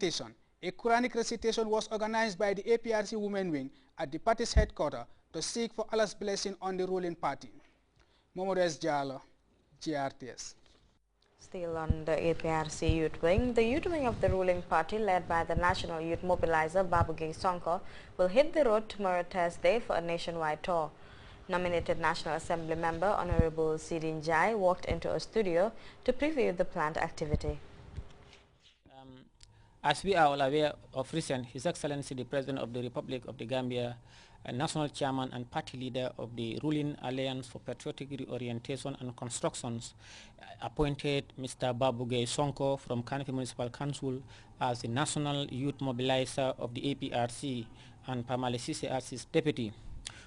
orientation, a Quranic recitation was organized by the APRC Women Wing at the party's headquarters to seek for Allah's blessing on the ruling party. Momores Jalo, GRTS. Still on the APRC Youth Wing, the Youth Wing of the ruling party led by the National Youth Mobilizer Babugay Sonko will hit the road tomorrow Thursday for a nationwide tour. Nominated National Assembly member Honorable Sidin Jai walked into a studio to preview the planned activity. As we are all aware of recent, His Excellency the President of the Republic of the Gambia, National Chairman and Party Leader of the ruling Alliance for Patriotic Reorientation and Constructions, appointed Mr. Babugay Sonko from Kanifi Municipal Council as the National Youth Mobilizer of the APRC and Pamale Sise as his deputy.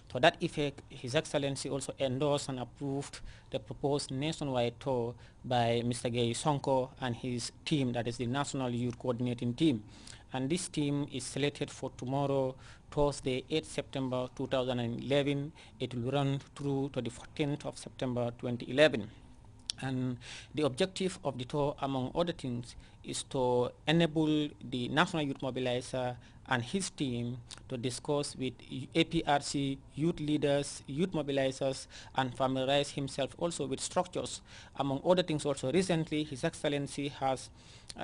To that effect, His Excellency also endorsed and approved the proposed nationwide tour by Mr. Gay Sonko and his team, that is the National Youth Coordinating Team. And this team is selected for tomorrow, Thursday, 8 September 2011. It will run through to the 14th of September 2011. And the objective of the tour, among other things, is to enable the National Youth Mobilizer and his team to discuss with APRC youth leaders, youth mobilizers, and familiarize himself also with structures. Among other things also, recently His Excellency has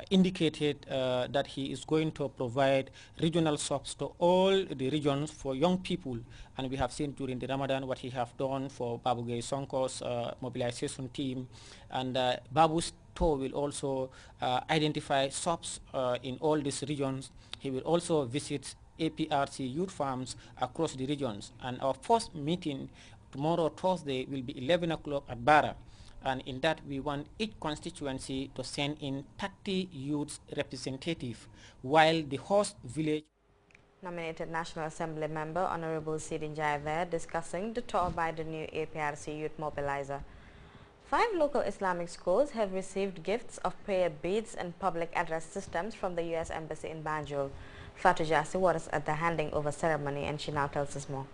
indicated that he is going to provide regional shops to all the regions for young people, and we have seen during the Ramadan what he have done for Babugay Sonko's mobilization team, and Babu's tour will also identify shops in all these regions. He will also visit APRC youth farms across the regions, and our first meeting tomorrow Thursday will be 11 o'clock at Barra. And in that, we want each constituency to send in 30 youth representatives, while the host village. Nominated National Assembly member Honorable Sidin Jai there discussing the tour by the new APRC Youth Mobilizer. 5 local Islamic schools have received gifts of prayer beads and public address systems from the U.S. Embassy in Banjul. Fatou Jassi was at the handing over ceremony, and she now tells us more.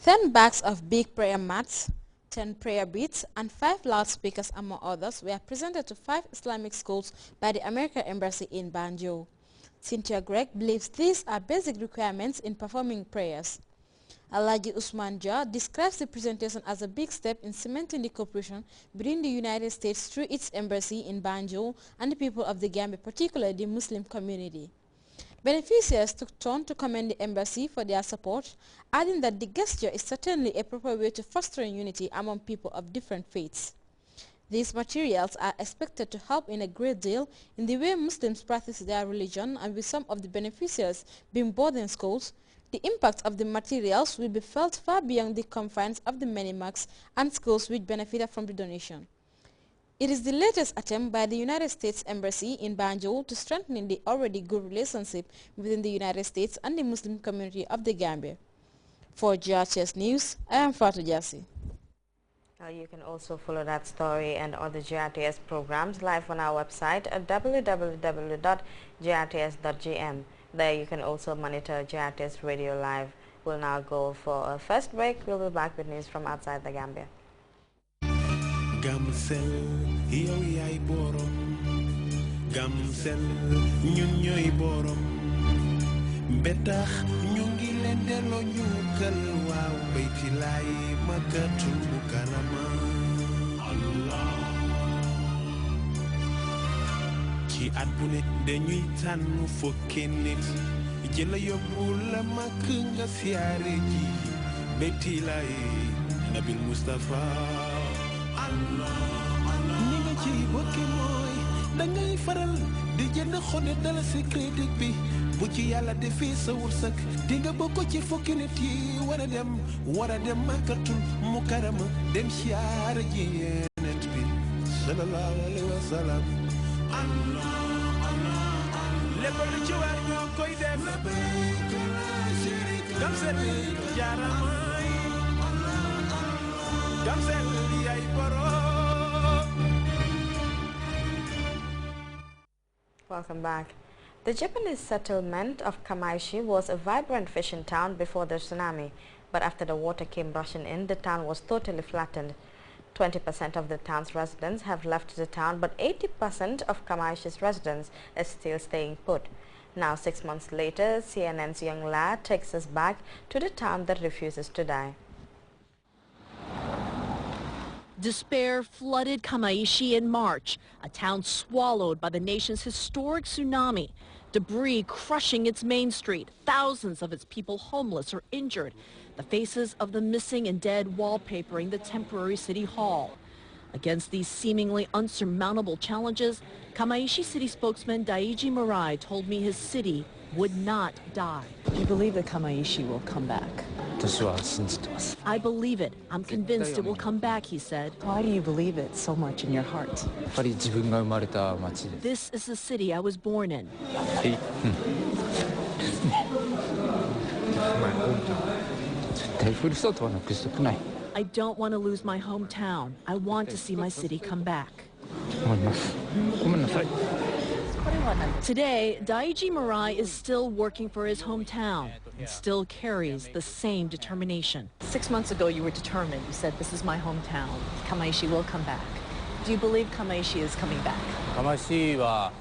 10 bags of big prayer mats, 10 prayer beads, and 5 loudspeakers, among others, were presented to 5 Islamic schools by the American Embassy in Banjul. Cynthia Gregg believes these are basic requirements in performing prayers. Alhaji Usman Jah describes the presentation as a big step in cementing the cooperation between the United States through its embassy in Banjul and the people of the Gambia, particularly the Muslim community. Beneficiaries took turn to commend the embassy for their support, adding that the gesture is certainly a proper way to fostering unity among people of different faiths. These materials are expected to help in a great deal in the way Muslims practice their religion, and with some of the beneficiaries being boarding schools, the impact of the materials will be felt far beyond the confines of the many mosques and schools which benefited from the donation. It is the latest attempt by the United States Embassy in Banjul to strengthen the already good relationship within the United States and the Muslim community of the Gambia. For GRTS News, I am Fatou Jassi. You can also follow that story and other GRTS programs live on our website at www.grts.gm. There you can also monitor GRTS Radio Live. We'll now go for a first break. We'll be back with news from outside the Gambia. Gamsel, yow yaay borom. Gamsel, ñun ñoy borom. Betax ñu ngi leen delloo ñukkal waaw bayti laay Makkatul Mukarrama. Allah. Ci at bu ne dañuy tànn fukki nit jël yóbbu la Makka nga siyaare ji bayti laay Nabil Mustafa. Ni nga ci bokki mooy dangay faral di jënd xone dala si crédit bi bu ci yàlla defee sa wërsëg di nga bokk ci fukki nit yi war a dem Makkatul Mukarrama dem siyaare ji Yonent bi sallallahu alayhi wa sallam. lépp lu ci war ñoo koy def Gamcel jaaramaay Gamcel yaay borom. Welcome back. The Japanese settlement of Kamaishi was a vibrant fishing town before the tsunami, but after the water came rushing in, the town was totally flattened. 20% of the town's residents have left the town, but 80% of Kamaishi's residents is still staying put. Now, 6 months later, CNN's young lad takes us back to the town that refuses to die. Despair flooded Kamaishi in March, a town swallowed by the nation's historic tsunami. Debris crushing its main street, thousands of its people homeless or injured. The faces of the missing and dead wallpapering the temporary city hall. Against these seemingly unsurmountable challenges, Kamaishi city spokesman Daiji Murai told me his city would not die. Do you believe that Kamaishi will come back? I believe it. I'm convinced it will come back, he said. Why do you believe it so much in your heart? This is the city I was born in. I don't want to lose my hometown. I want to see my city come back. Today, Daiji Murai is still working for his hometown and still carries the same determination. 6 months ago, you were determined. You said, this is my hometown. Kamaishi will come back. Do you believe Kamaishi is coming back?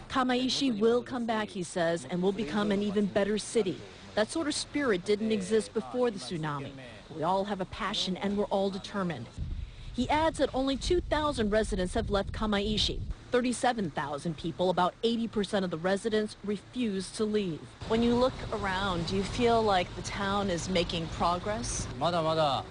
Kamaishi will come back, he says, and will become an even better city. That sort of spirit didn't exist before the tsunami. We all have a passion and we're all determined. He adds that only 2,000 residents have left Kamaishi. 37,000 people, about 80% of the residents, refuse to leave. When you look around, do you feel like the town is making progress?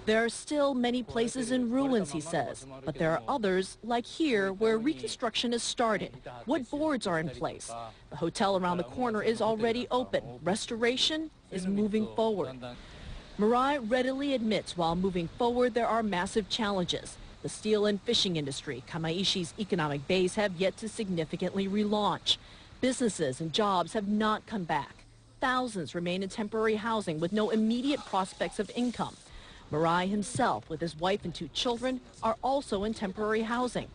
There are still many places in ruins, he says, but there are others, like here, where reconstruction has started. Wood boards are in place. The hotel around the corner is already open. Restoration is moving forward. Murai readily admits while moving forward there are massive challenges. The steel and fishing industry, Kamaishi's economic base, have yet to significantly relaunch. Businesses and jobs have not come back. Thousands remain in temporary housing with no immediate prospects of income. Murai himself, with his wife and 2 children, are also in temporary housing.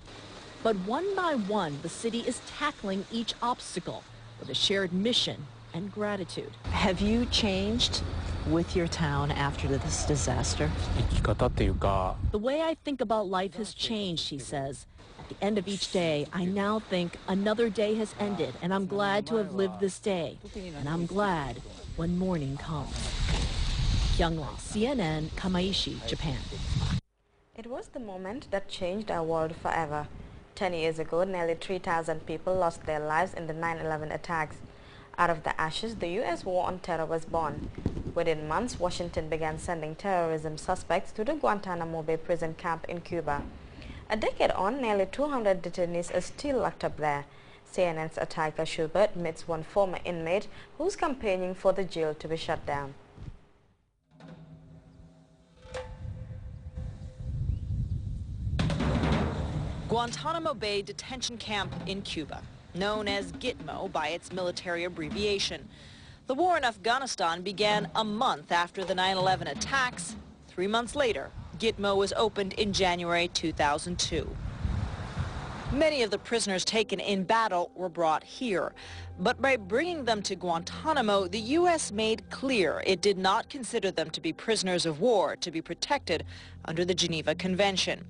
But one by one, the city is tackling each obstacle with a shared mission and gratitude. Have you changed with your town after this disaster? The way I think about life has changed, he says. At the end of each day, I now think another day has ended, and I'm glad to have lived this day. And I'm glad when morning comes. Kyungwon, CNN, Kamaishi, Japan. It was the moment that changed our world forever. 10 years ago, nearly 3,000 people lost their lives in the 9/11 attacks. Out of the ashes, the U.S. war on terror was born. Within months, Washington began sending terrorism suspects to the Guantanamo Bay prison camp in Cuba. A decade on, nearly 200 detainees are still locked up there. CNN's Ataika Schubert meets one former inmate who's campaigning for the jail to be shut down. Guantanamo Bay detention camp in Cuba, known as Gitmo by its military abbreviation. The war in Afghanistan began a month after the 9/11 attacks. 3 months later, Gitmo was opened in January 2002. Many of the prisoners taken in battle were brought here, but by bringing them to Guantanamo, the U.S. made clear it did not consider them to be prisoners of war to be protected under the Geneva Convention.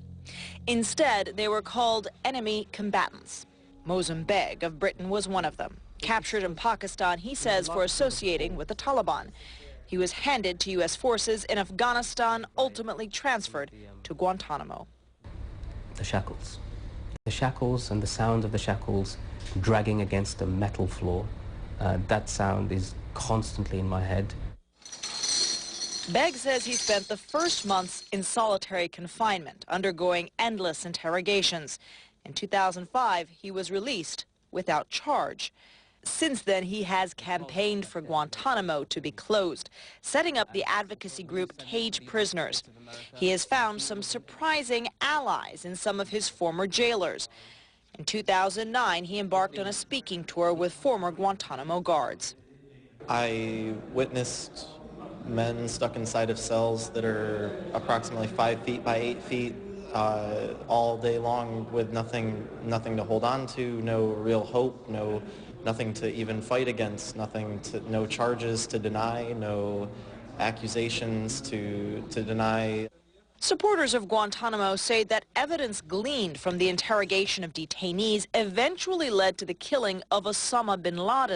Instead, they were called enemy combatants. Mozambique of Britain was one of them. Captured in Pakistan, he says, for associating with the Taliban. He was handed to U.S. forces in Afghanistan, ultimately transferred to Guantanamo. The shackles. The shackles and the sound of the shackles dragging against a metal floor. That sound is constantly in my head. Beg says he spent the first months in solitary confinement, undergoing endless interrogations. In 2005, he was released without charge. Since then, he has campaigned for Guantanamo to be closed, setting up the advocacy group Cage Prisoners. He has found some surprising allies in some of his former jailers. In 2009, he embarked on a speaking tour with former Guantanamo guards. I witnessed men stuck inside of cells that are approximately 5 feet by 8 feet all day long with nothing to hold on to, no real hope, nothing to even fight against, no charges to deny, no accusations to deny. Supporters of Guantanamo say that evidence gleaned from the interrogation of detainees eventually led to the killing of Osama bin Laden.